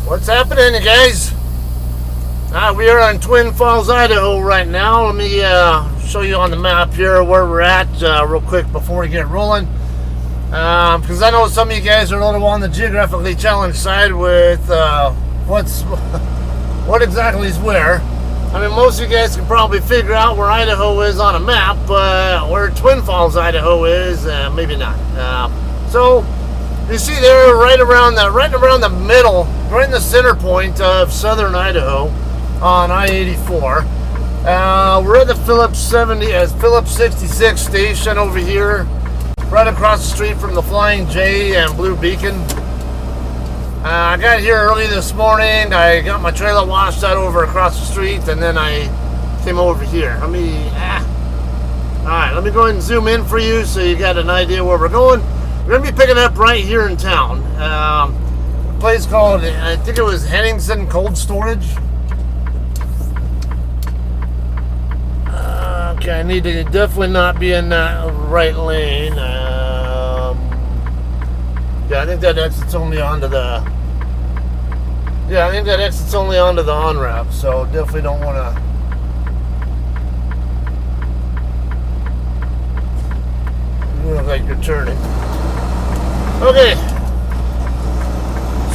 What's happening, you guys? We are in Twin Falls, Idaho right now. Let me show you on the map here where we're at real quick before we get rolling. Because I know some of you guys are a little on the geographically challenged side with what exactly is where. I mean, most of you guys can probably figure out where Idaho is on a map, but where Twin Falls, Idaho is, maybe not. So you see there, right around the middle, right in the center point of southern Idaho on I-84. We're at the Phillips 66 station over here, right across the street from the Flying J and Blue Beacon. I got here early this morning. I got my trailer washed out over across the street, and then I came over here. All right, let me go ahead and zoom in for you so you got an idea where we're going. We're going to be picking up right here in town. A place called, I think it was Henningsen Cold Storage. Okay, I need to definitely not be in that right lane. Yeah, I think that exit's only onto the... Yeah, I think that exit's only onto the on-ramp, so definitely don't want to... You look like you're turning. Okay.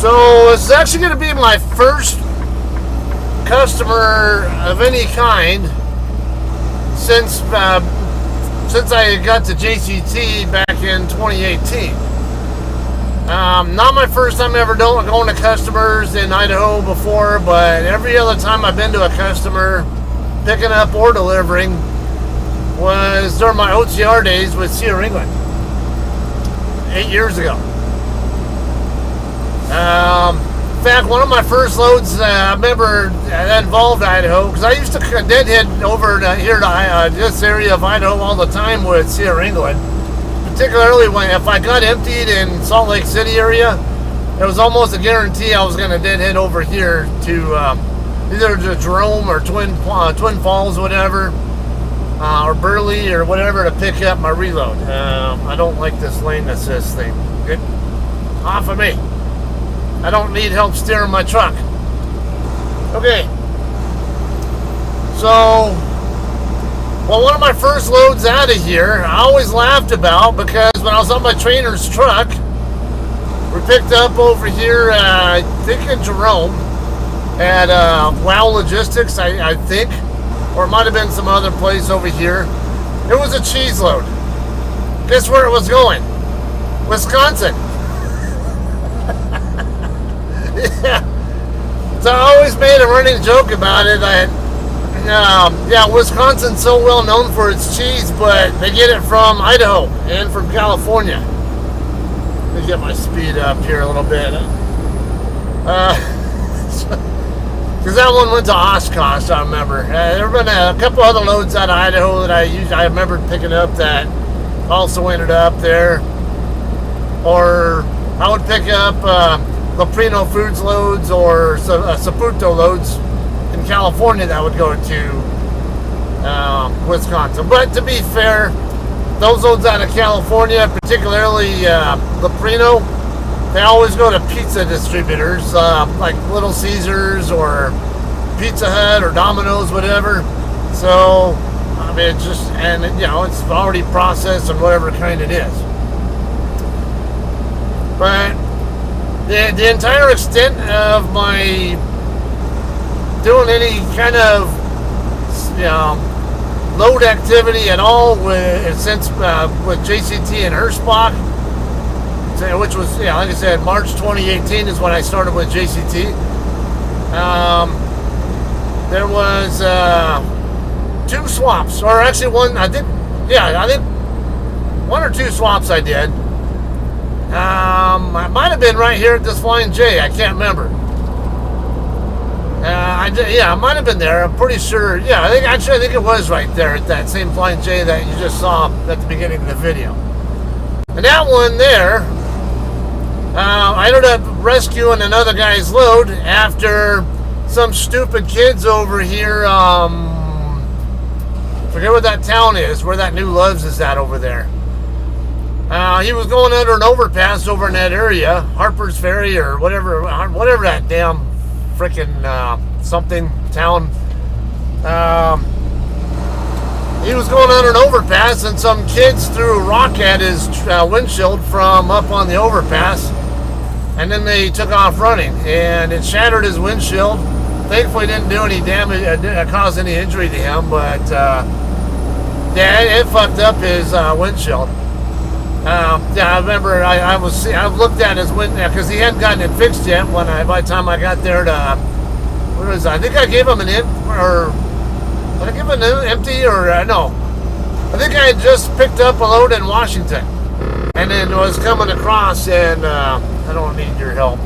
So, this is actually going to be my first customer of any kind since I got to JCT back in 2018. Not my first time ever going to customers in Idaho before, but every other time I've been to a customer picking up or delivering was during my OTR days with Sierra England 8 years ago. In fact, one of my first loads I remember that involved Idaho, because I used to deadhead over here to this area of Idaho all the time with Sierra England. Particularly if I got emptied in Salt Lake City area, it was almost a guarantee I was going to deadhead over here to either to Jerome or Twin Falls, whatever, or Burley or whatever, to pick up my reload. I don't like this lane assist thing. Get off of me. I don't need help steering my truck. Okay. So, well, one of my first loads out of here, I always laughed about, because when I was on my trainer's truck, we picked up over here, I think in Jerome, at Wow Logistics, I think, or it might have been some other place over here. It was a cheese load. Guess where it was going? Wisconsin. Yeah. So I always made a running joke about it. Yeah, Wisconsin's so well known for its cheese, but they get it from Idaho and from California. Let me get my speed up here a little bit. Because that one went to Oshkosh, I remember. There have been a couple other loads out of Idaho that I remember picking up that also ended up there. Or I would pick up Leprino Foods loads or Saputo loads in California that would go to Wisconsin. But to be fair, those loads out of California, particularly Leprino, they always go to pizza distributors like Little Caesars or Pizza Hut or Domino's, whatever. So, I mean, it's just, and it's already processed and whatever kind it is. But the entire extent of my doing any kind of load activity at all with JCT and Hirschbach, which was like I said, March 2018 is when I started with JCT. There was 2 swaps, or actually one. I think 1 or 2 swaps I did. I might have been right here at this Flying J. I can't remember. I might have been there. I'm pretty sure. Yeah, I think it was right there at that same Flying J that you just saw at the beginning of the video. And that one there, I ended up rescuing another guy's load after some stupid kids over here. Forget what that town is, where that New Loves is at over there. He was going under an overpass over in that area, Harper's Ferry or whatever that damn frickin' something town. He was going under an overpass, and some kids threw a rock at his windshield from up on the overpass, and then they took off running, and it shattered his windshield. Thankfully, didn't do any damage, didn't cause any injury to him, but yeah, it fucked up his windshield. Yeah, I remember I looked at his window because he hadn't gotten it fixed yet. By the time I got there to, where was I? I think I gave him an did I give him an empty or no? I think I had just picked up a load in Washington, and then was coming across, and I don't need your help,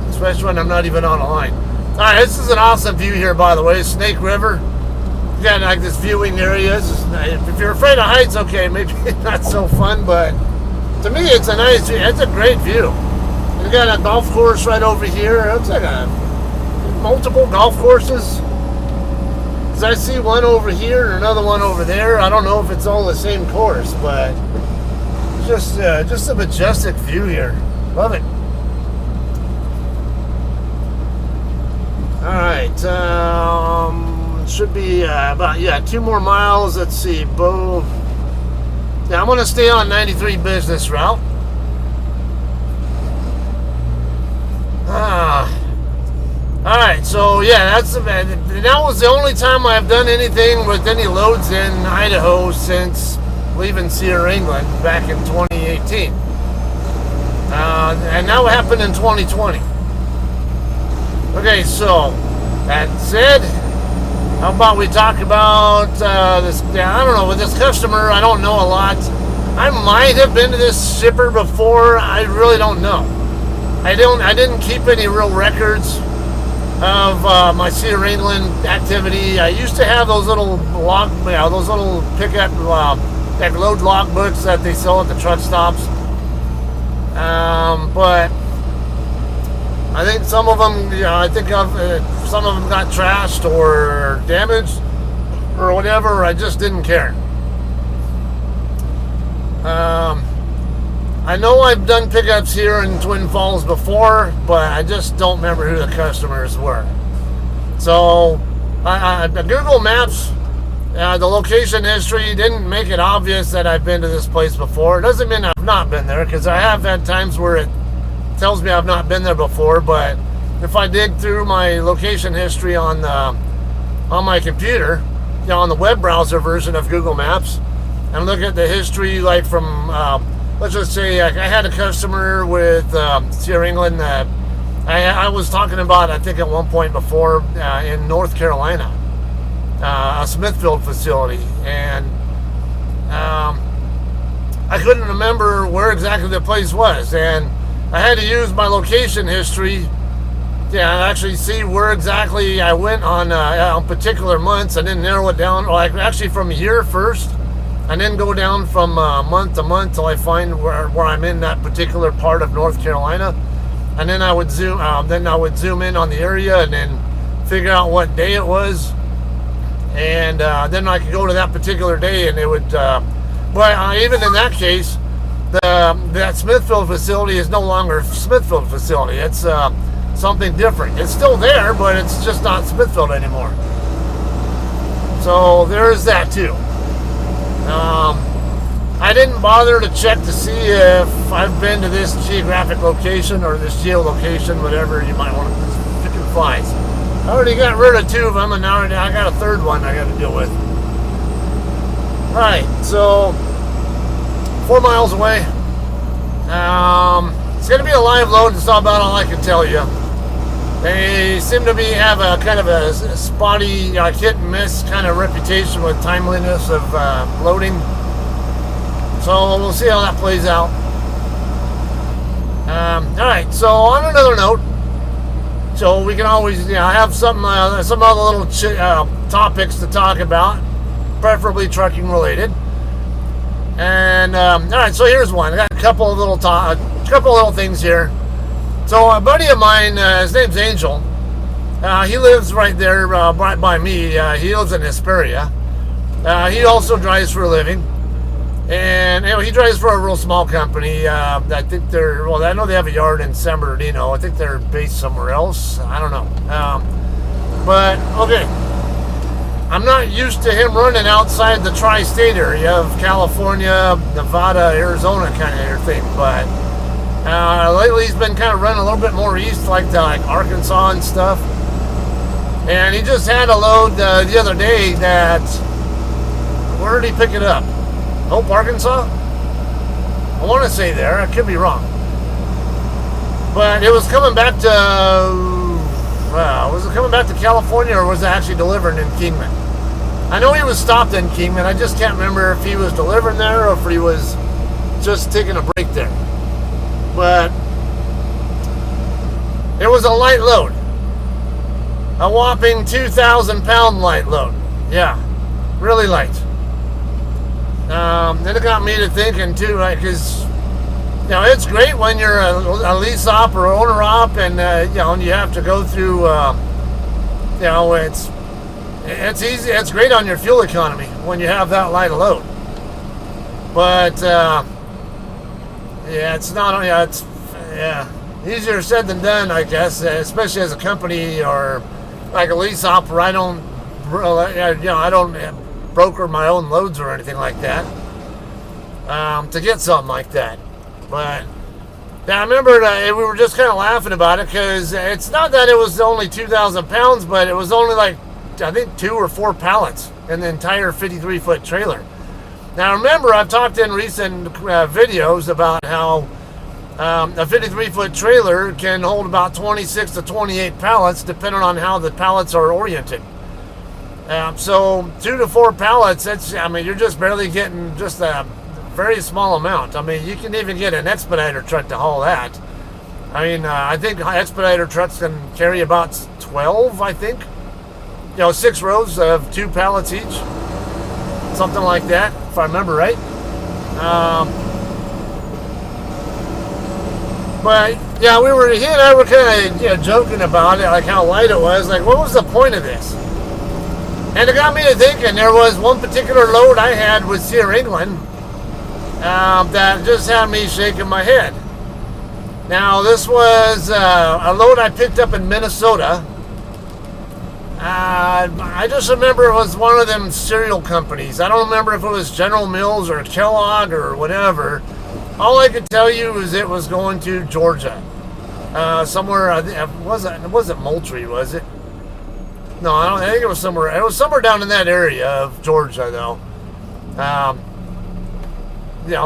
especially when I'm not even on a line. All right, this is an awesome view here, by the way. Snake River. You got like this viewing area. If you're afraid of heights, okay, maybe not so fun, but to me, it's a nice view. It's a great view. You got a golf course right over here. It's like multiple golf courses. Cause I see one over here and another one over there. I don't know if it's all the same course, but just a majestic view here. Love it. All right. Should be about 2 more miles. Let's see, Bo. Yeah, I'm gonna stay on 93 business route. All right, so yeah, that was the only time I've done anything with any loads in Idaho since leaving Sierra, England back in 2018, and that happened in 2020. Okay, so that said, how about we talk about this? I don't know, with this customer, I don't know a lot. I might have been to this shipper before. I really don't know. I didn't keep any real records of my Sierra England activity. I used to have those little pickup like load log books that they sell at the truck stops. But I think some of them, some of them got trashed or damaged or whatever. I just didn't care. I know I've done pickups here in Twin Falls before, but I just don't remember who the customers were. So, Google Maps, the location history didn't make it obvious that I've been to this place before. It doesn't mean I've not been there, because I have had times where it tells me I've not been there before. But if I dig through my location history on my computer, on the web browser version of Google Maps, and look at the history, like from let's just say I had a customer with Sierra England that I was talking about, I think at one point before, in North Carolina, a Smithfield facility, and I couldn't remember where exactly the place was, and I had to use my location history to actually see where exactly I went on particular months, and then narrow it down, like actually from year first, and then go down from month to month till I find where I'm in that particular part of North Carolina, and then I would zoom in on the area and then figure out what day it was, and then I could go to that particular day, and it would. But even in that case, that Smithfield facility is no longer a Smithfield facility. It's something different. It's still there, but it's just not Smithfield anymore. So there's that too. I didn't bother to check to see if I've been to this geographic location or this geolocation, whatever you might want to. Chicken flies. I already got rid of 2 of them, and now I got a 3rd one I got to deal with. All right, so 4 miles away. It's going to be a live load. It's about all I can tell you. They seem to have a kind of a spotty, hit and miss kind of reputation with timeliness of loading. So we'll see how that plays out. All right. So on another note, so we can always have some other little topics to talk about, preferably trucking related. And all right. So here's one. I got a couple of little things here. So a buddy of mine, his name's Angel. He lives right there, right by me. He lives in Hesperia. He also drives for a living. And he drives for a real small company. I think I know they have a yard in San Bernardino. I think they're based somewhere else. I don't know. But, okay. I'm not used to him running outside the tri-state area of California, Nevada, Arizona kind of thing. But lately he's been kind of running a little bit more east, like Arkansas and stuff. And he just had a load the other day that... Where did he pick it up? Hope, Arkansas? I want to say there. I could be wrong. But it was coming back to... was it coming back to California, or was it actually delivering in Kingman? I know he was stopped in Kingman. I just can't remember if he was delivering there or if he was just taking a break there. But it was a light load. A whopping 2,000-pound light load. Yeah, really light. Then it got me to thinking too, right? Because it's great when you're a lease op or owner op, and and you have to go through. It's easy. It's great on your fuel economy when you have that light of load. But it's not. It's easier said than done, I guess. Especially as a company or like a lease op, where I don't broker my own loads or anything like that, to get something like that. But I remember we were just kind of laughing about it, because it's not that it was only 2,000 pounds, but it was only like, I think, 2 or 4 pallets in the entire 53-foot trailer. Now remember, I've talked in recent videos about how a 53-foot trailer can hold about 26 to 28 pallets, depending on how the pallets are oriented. So 2 to 4 pallets, you're just barely getting just a very small amount. You can even get an expediter truck to haul that. I think expediter trucks can carry about 12, I think. 6 rows of 2 pallets each. Something like that, if I remember right. But yeah, he and I were kind of joking about it, like how light it was. Like, what was the point of this? And it got me to thinking. There was one particular load I had with Sierra England that just had me shaking my head. Now, this was a load I picked up in Minnesota. I just remember it was one of them cereal companies. I don't remember if it was General Mills or Kellogg or whatever. All I could tell you is it was going to Georgia. Somewhere, it wasn't Moultrie, was it? No, I think it was somewhere. It was somewhere down in that area of Georgia, though.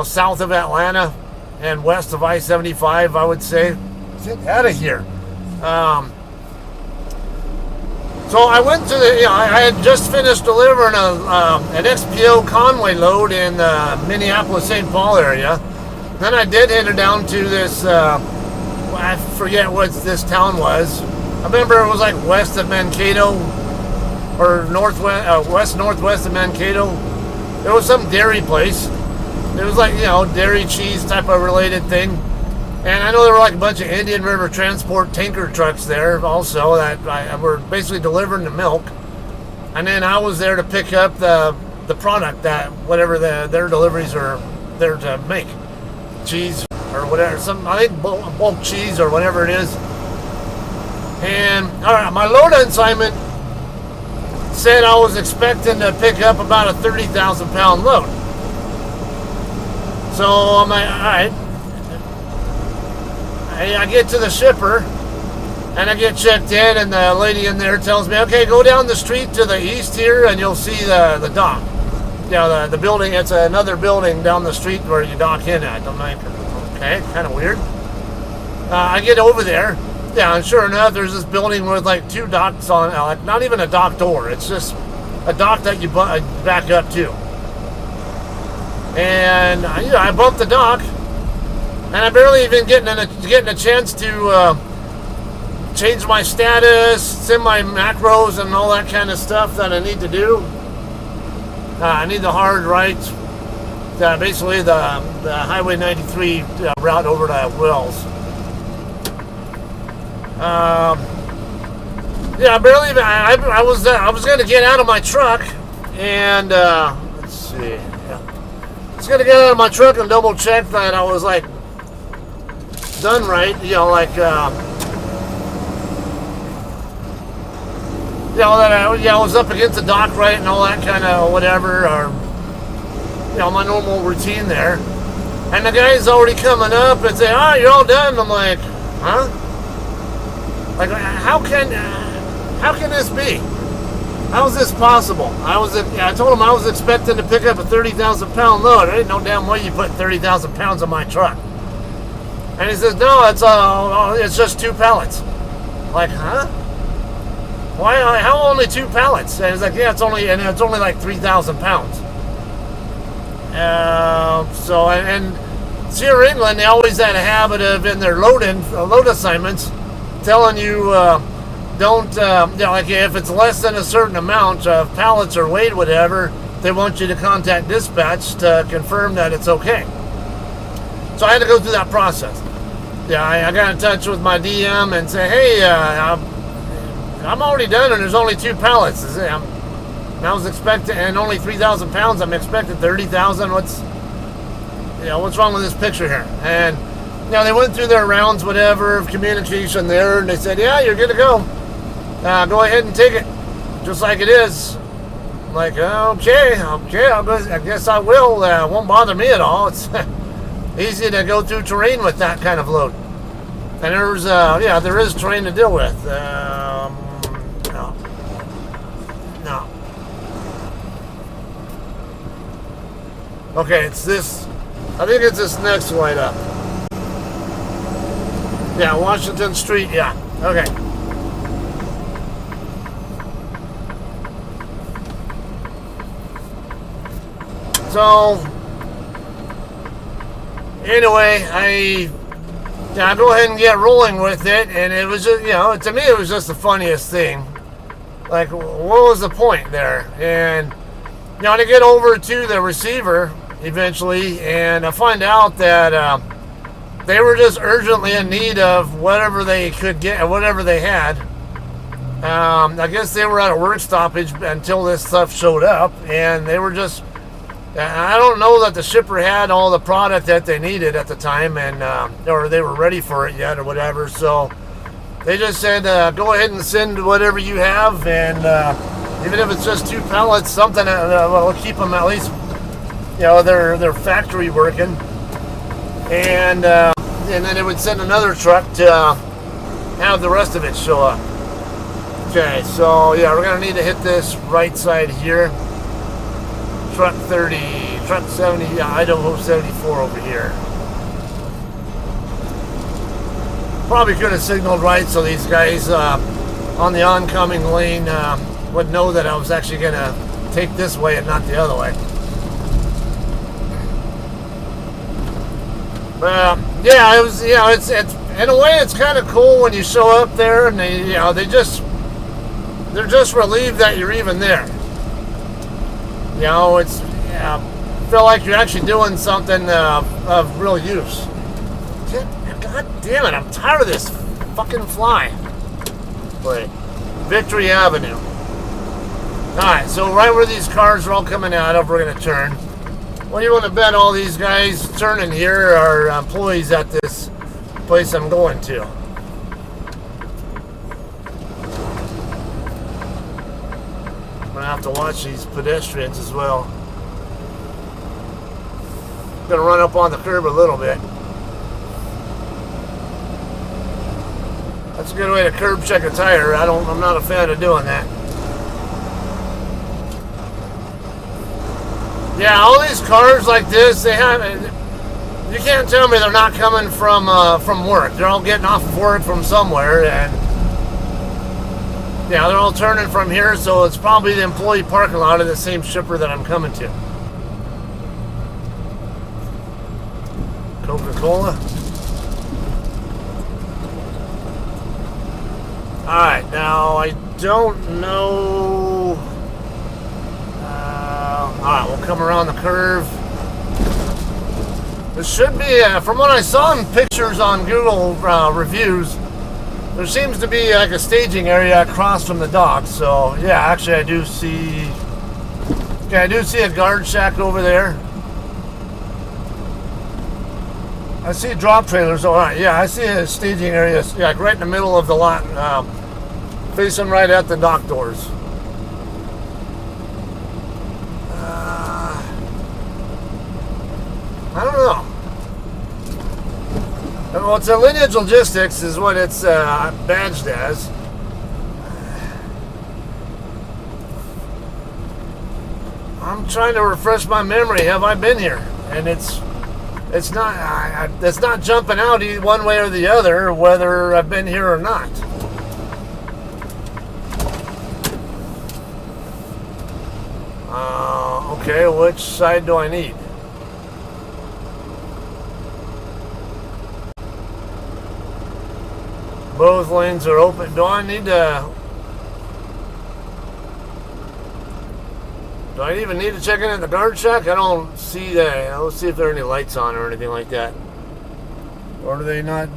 South of Atlanta and west of I-75, I would say. Get out of here. So I went to I had just finished delivering an XPO Conway load in the Minneapolis-St. Paul area. Then I did head down to this, I forget what this town was. I remember it was like west of Mankato, or west-northwest of Mankato. There was some dairy place. It was like, dairy cheese type of related thing. And I know there were like a bunch of Indian River Transport tanker trucks there also that were basically delivering the milk. And then I was there to pick up the product that whatever their deliveries are there to make. Cheese or whatever. I think bulk cheese or whatever it is. And all right, my load assignment said I was expecting to pick up about a 30,000 pound load. So I'm like, all right. I get to the shipper and I get checked in, and the lady in there tells me, okay, go down the street to the east here and you'll see the dock. The building, it's another building down the street where you dock in at. I'm like, okay, kind of weird. I get over there. Yeah, and sure enough, there's this building with like 2 docks on, like not even a dock door. It's just a dock that you back up to. And I bumped the dock, and I barely even getting a chance to change my status, send my macros, and all that kind of stuff that I need to do. I need the hard right, basically the Highway 93 route over to Wells. I barely even. I was going to get out of my truck, and let's see. Yeah. I was gonna get out of my truck and double check that I was like done right, you know, like you know, that I was up against the dock right and all that kind of whatever, or you know, my normal routine there. And the guy's already coming up and saying, "Oh, you're all done." I'm like, "Huh? Like, how can this be? How is this possible?" I told him I was expecting to pick up a 30,000 pound load. There ain't no damn way you put 30,000 pounds on my truck. And he says, "No, it's just 2 pallets." I'm like, huh? Why? How only 2 pallets? And he's like, "Yeah, it's only like 3,000 pounds." So here in England, they always had a habit of in their load assignments telling you don't you know, like if it's less than a certain amount of pallets or weight, whatever, they want you to contact dispatch to confirm that it's okay. So I had to go through that process. Yeah, I got in touch with my DM and say, "Hey, I'm already done, and there's only 2 pallets. I was expecting, and only 3,000 pounds. I'm expecting 30,000. What's wrong with this picture here?" And you know, they went through their rounds, whatever, of communication there, and they said, "Yeah, you're good to go. Go ahead and take it, just like it is." I'm like, okay, I guess I will. It won't bother me at all. It's easy to go through terrain with that kind of load. And there is terrain to deal with. No. Okay, it's this. I think it's this next light up. Yeah, Washington Street. Yeah. Okay. So, anyway, I go ahead and get rolling with it, and it was just, to me, it was just the funniest thing. Like, what was the point there? And, to get over to the receiver eventually, and I find out that they were just urgently in need of whatever they could get, whatever they had. I guess they were at a work stoppage until this stuff showed up, and they were just, I don't know that the shipper had all the product that they needed at the time, and or they were ready for it yet or whatever, so they just said, go ahead and send whatever you have, and even if it's just 2 pallets, something, we'll keep them at least, they're factory working, and then it would send another truck to have the rest of it show up. Okay, so yeah, we're gonna need to hit this right side here. Truck 70, Idaho 74 over here. Probably could have signaled right so these guys on the oncoming lane would know that I was actually gonna take this way and not the other way. Yeah, it was. It's in a way it's kind of cool when you show up there and they're just relieved that you're even there. It's feel like you're actually doing something of real use. God damn it! I'm tired of this fucking fly. Wait, Victory Avenue. All right, so right where these cars are all coming out of, we're gonna turn. What do you want to bet all these guys turning here are employees at this place I'm going to? I'm going to have to watch these pedestrians as well. I'm going to run up on the curb a little bit. That's a good way to curb check a tire. I'm not a fan of doing that. Yeah, all these cars like this, you can't tell me they're not coming from work. They're all getting off of work from somewhere, and they're all turning from here, so it's probably the employee parking lot of the same shipper that I'm coming to. Coca-Cola. Alright, now I don't know. Alright, we'll come around the curve. There should be, from what I saw in pictures on Google reviews, there seems to be like a staging area across from the dock. So yeah, actually I do see a guard shack over there. I see drop trailers. All right, yeah, I see a staging area, yeah, right in the middle of the lot, facing right at the dock doors. I don't know. Well, it's a Lineage Logistics is what it's badged as. I'm trying to refresh my memory. Have I been here? And it's not jumping out one way or the other whether I've been here or not. Okay, which side do I need? Both lanes are open. Do I need to... Do I even need to check in at the guard shack? I don't see that. Let's see if there are any lights on or anything like that. Or do they not?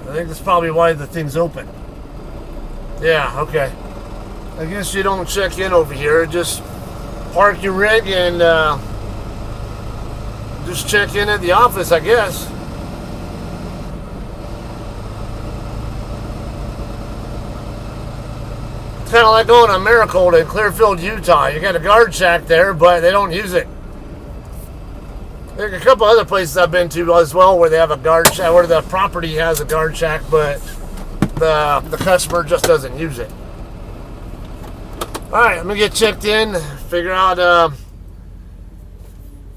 I think that's probably why the thing's open. Yeah, okay. I guess you don't check in over here. Just park your rig and just check in at the office, I guess. It's kind of like going to Maricold in Clearfield, Utah. You got a guard shack there, but they don't use it. There's a couple other places I've been to as well where they have a guard shack, where the property has a guard shack, but the customer just doesn't use it. All right, I'm gonna get checked in, figure out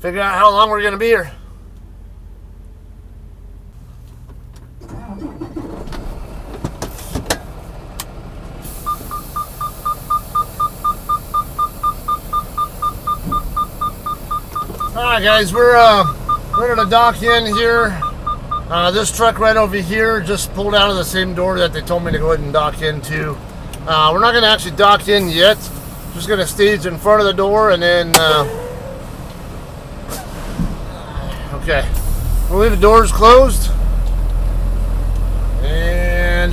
how long we're gonna be here. Alright guys, we're going to dock in here. This truck right over here just pulled out of the same door that they told me to go ahead and dock into. We're not going to actually dock in yet. Just going to stage in front of the door and then... okay. We'll leave the doors closed. And...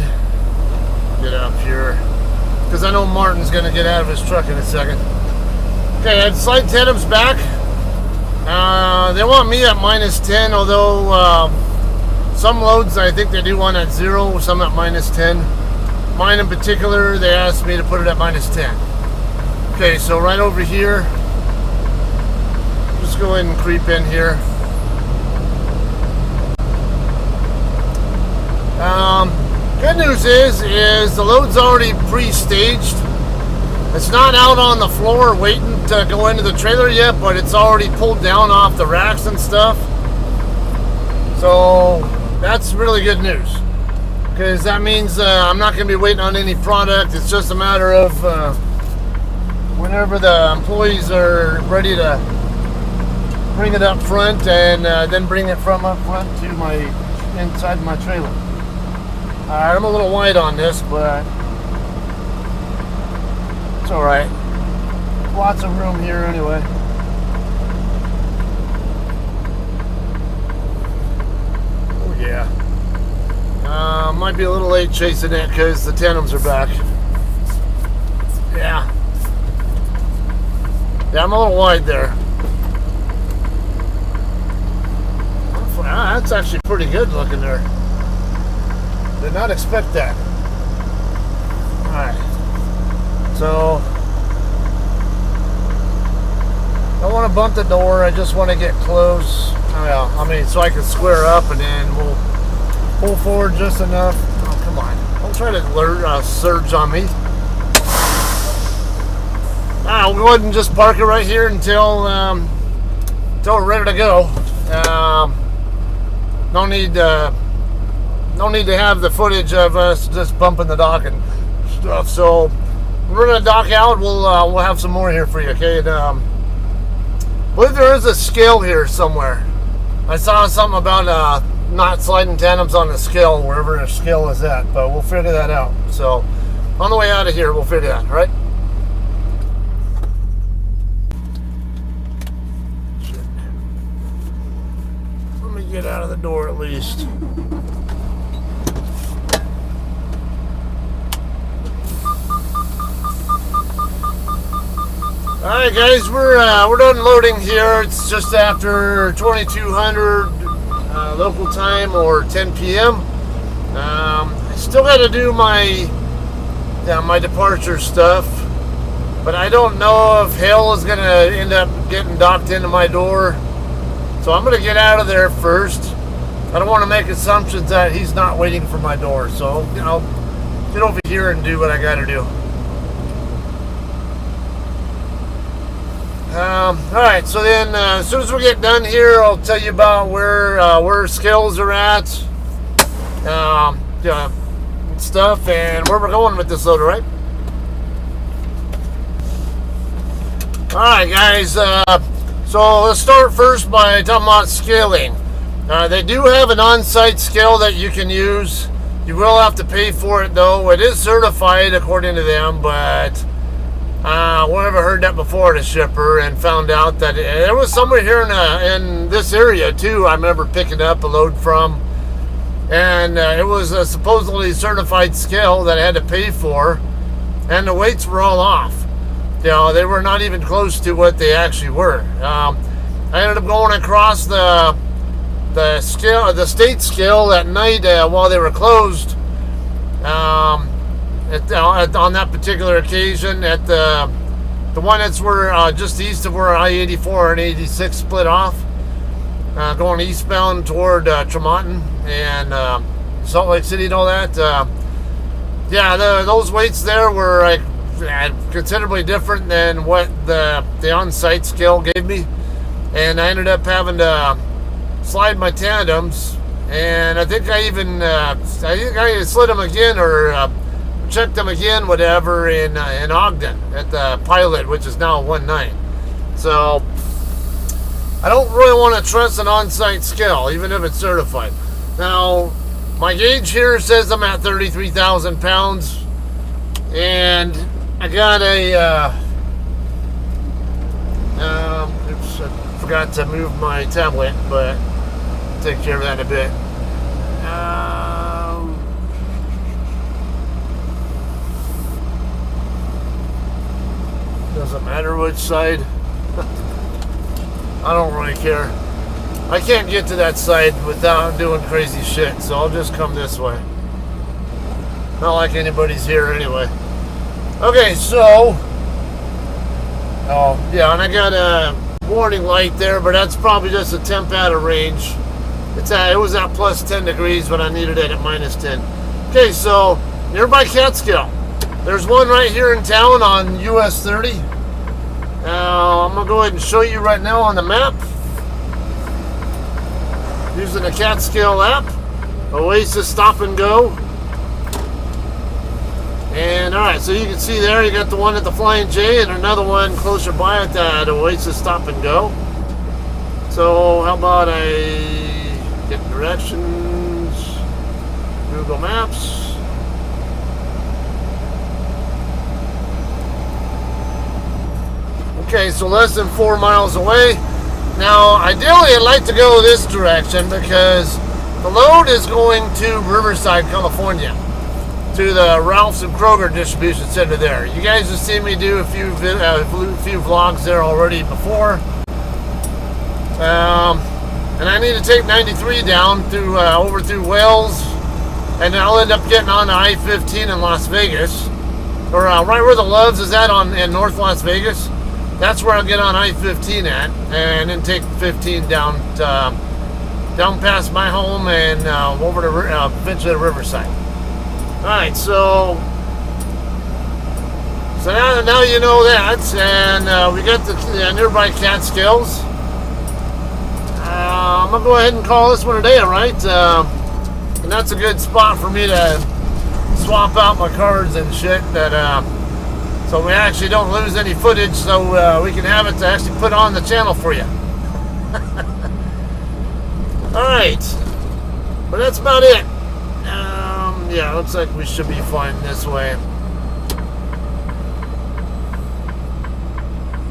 get up here. Because I know Martin's going to get out of his truck in a second. Okay, I had slide tandems back. They want me at -10, although some loads I think they do one at 0, some at -10. Mine in particular, they asked me to put it at -10. Okay, so right over here, just go ahead and creep in here. Good news is the load's already pre-staged. It's not out on the floor waiting to go into the trailer yet, but it's already pulled down off the racks and stuff. So that's really good news, because that means I'm not going to be waiting on any product. It's just a matter of whenever the employees are ready to bring it up front, and then bring it from up front to my inside my trailer. Alright, I'm a little wide on this, but it's alright. Lots of room here anyway. Oh yeah. Might be a little late chasing it because the tandems are back. Yeah. Yeah, I'm a little wide there. That's actually pretty good looking there. Did not expect that. Alright. So, I don't want to bump the door, I just want to get close. I mean, so I can square up, and then we'll pull forward just enough. Oh, come on. Don't try to surge on me. We'll go ahead and just park it right here until we're ready to go. No need to have the footage of us just bumping the dock and stuff. So we're gonna dock out. We'll have some more here for you, okay? And, I believe there is a scale here somewhere. I saw something about not sliding tandems on the scale, wherever the scale is at, but we'll figure that out. So on the way out of here, we'll figure that out, all right? Let me get out of the door at least. Alright guys, we're done loading here. It's just after 2200. local time, or 10 p.m. I still got to do my departure stuff, but I don't know if Hale is going to end up getting docked into my door. So I'm going to get out of there first. I don't want to make assumptions that he's not waiting for my door. So, I'll get over here and do what I got to do. Alright, so then as soon as we get done here, I'll tell you about where scales are at, stuff, and where we're going with this loader, right? Alright, guys, so let's start first by talking about scaling. They do have an on-site scale that you can use. You will have to pay for it, though. It is certified according to them, but whenever heard that before at a shipper, and found out that there was somewhere here in this area too. I remember picking up a load from, and it was a supposedly certified scale that I had to pay for, and the weights were all off. They were not even close to what they actually were. I ended up going across the state scale at night while they were closed. On that particular occasion, at the one that's where just east of where I-84 and 86 split off, going eastbound toward Tremonton and Salt Lake City and all that. Those weights there were considerably different than what the on-site scale gave me, and I ended up having to slide my tandems, and I think I even I slid them again, or checked them again, whatever, in Ogden at the Pilot, which is now 1.9. So I don't really want to trust an on-site scale, even if it's certified. Now, my gauge here says I'm at 33,000 pounds, and I got a oops, I forgot to move my tablet, but I'll take care of that in a bit. Doesn't matter which side. I don't really care. I can't get to that side without doing crazy shit, so I'll just come this way. Not like anybody's here anyway. Okay, so and I got a warning light there, but that's probably just a temp out of range. It was at plus 10 degrees, but I needed it at minus 10. Okay, so nearby Catskill. There's one right here in town on US 30. I'm going to go ahead and show you right now on the map. Using the Catskill app. Oasis Stop and Go. And alright, so you can see there, you got the one at the Flying J and another one closer by at that Oasis Stop and Go. So how about I get directions, Google Maps. Okay, so less than 4 miles away. Now, ideally, I'd like to go this direction because the load is going to Riverside, California, to the Ralphs and Kroger distribution center there. You guys have seen me do a few vlogs there already before. And I need to take 93 down through over through Wales, and I'll end up getting on the I-15 in Las Vegas, or right where the Loves is at in North Las Vegas. That's where I'll get on I-15 at, and then take 15 down past my home and over to eventually to Riverside. All right, so now you know that, and we got the nearby Catskills. I'm gonna go ahead and call this one a day, all right? And that's a good spot for me to swap out my cards and shit. So we actually don't lose any footage, so we can have it to actually put on the channel for you. Alright, but that's about it. Yeah, looks like we should be fine this way.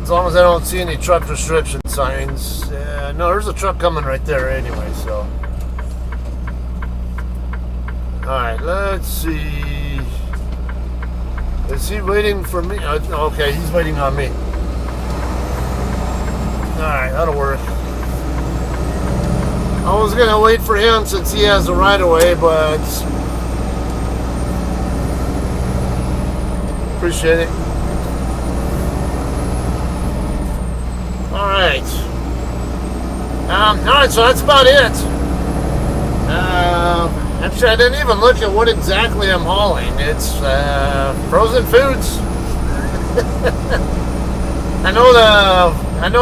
As long as I don't see any truck restriction signs. No, there's a truck coming right there anyway, so. Alright, let's see. Is he waiting for me? Okay, he's waiting on me. Alright, that'll work. I was gonna wait for him since he has the right of way, but appreciate it. All right. All right, so that's about it. Actually, I didn't even look at what exactly I'm hauling. It's frozen foods. I know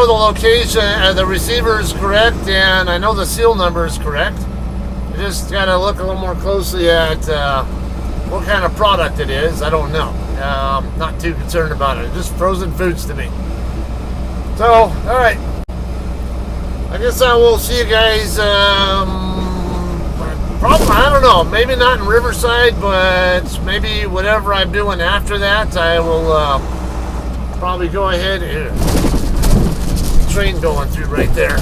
the location, the receiver is correct, and I know the seal number is correct. I just gotta look a little more closely at what kind of product it is. I don't know. Not too concerned about it. Just frozen foods to me. So, all right. I guess I will see you guys. Probably, I don't know. Maybe not in Riverside, but maybe whatever I'm doing after that, I will probably go ahead and train going through right there.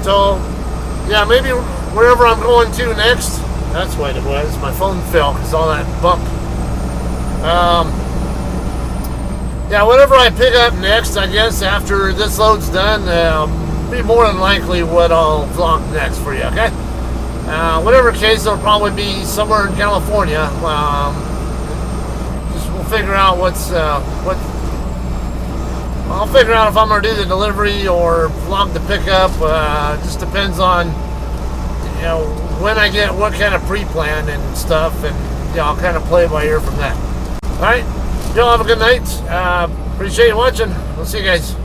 So, yeah, maybe wherever I'm going to next. That's what it was. My phone fell because all that bump. Yeah, whatever I pick up next, I guess, after this load's done, be more than likely what I'll vlog next for you, okay? Whatever case, it'll probably be somewhere in California. Just we'll figure out I'll figure out if I'm going to do the delivery or vlog the pickup. Just depends on, you know, when I get what kind of pre-plan and stuff, and I'll kind of play by ear from that. All right. Y'all have a good night. Appreciate you watching. We'll see you guys.